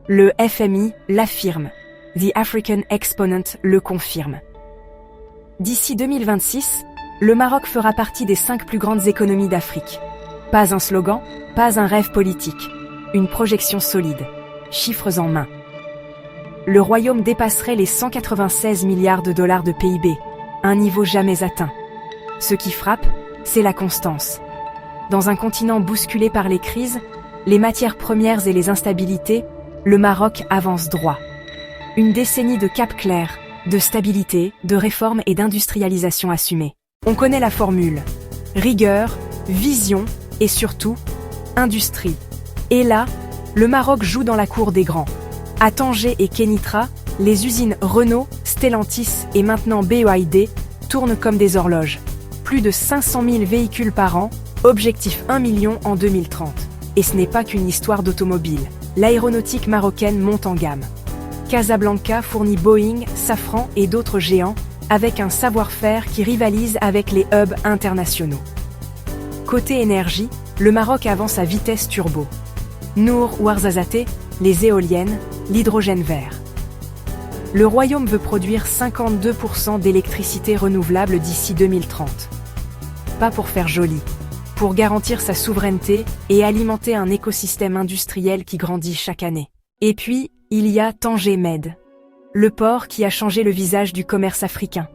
Le FMI l'affirme. The African Exponent le confirme. D'ici 2026, le Maroc fera partie des 5 plus grandes économies d'Afrique. Pas un slogan, pas un rêve politique. Une projection solide. Chiffres en main. Le royaume dépasserait les 196 milliards de dollars de PIB, un niveau jamais atteint. Ce qui frappe, c'est la constance. Dans un continent bousculé par les crises, les matières premières et les instabilités, le Maroc avance droit. Une décennie de cap clair, de stabilité, de réformes et d'industrialisation assumée. On connaît la formule. Rigueur, vision et surtout, industrie. Et là, le Maroc joue dans la cour des grands. À Tanger et Kénitra, les usines Renault, Stellantis et maintenant BYD tournent comme des horloges. Plus de 500 000 véhicules par an, objectif 1 million en 2030. Et ce n'est pas qu'une histoire d'automobile. L'aéronautique marocaine monte en gamme. Casablanca fournit Boeing, Safran et d'autres géants, avec un savoir-faire qui rivalise avec les hubs internationaux. Côté énergie, le Maroc avance à vitesse turbo. Nour Ouarzazate, les éoliennes, l'hydrogène vert. Le royaume veut produire 52% d'électricité renouvelable d'ici 2030. Pas pour faire joli, pour garantir sa souveraineté et alimenter un écosystème industriel qui grandit chaque année. Et puis, il y a Tanger Med, le port qui a changé le visage du commerce africain.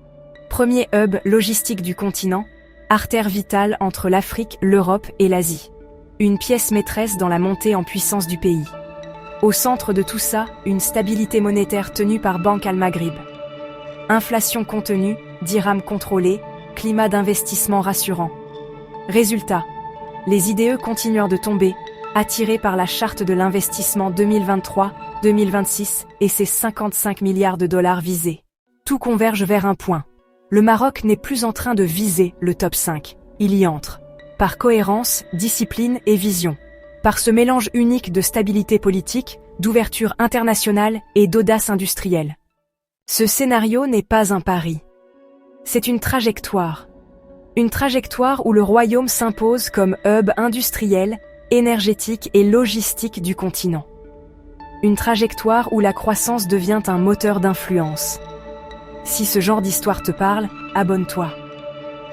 Premier hub logistique du continent, artère vitale entre l'Afrique, l'Europe et l'Asie. Une pièce maîtresse dans la montée en puissance du pays. Au centre de tout ça, une stabilité monétaire tenue par Banque Al-Maghrib. Inflation contenue, dirham contrôlé, climat d'investissement rassurant. Résultat, les IDE continuent de tomber, attirés par la charte de l'investissement 2023-2026 et ses 55 milliards de dollars visés. Tout converge vers un point. Le Maroc n'est plus en train de viser le top 5, il y entre. Par cohérence, discipline et vision. Par ce mélange unique de stabilité politique, d'ouverture internationale et d'audace industrielle. Ce scénario n'est pas un pari. C'est une trajectoire. Une trajectoire où le royaume s'impose comme hub industriel, énergétique et logistique du continent. Une trajectoire où la croissance devient un moteur d'influence. Si ce genre d'histoire te parle, abonne-toi.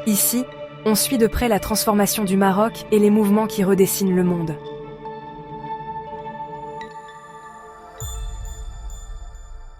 Ici, on suit de près la transformation du Maroc et les mouvements qui redessinent le monde.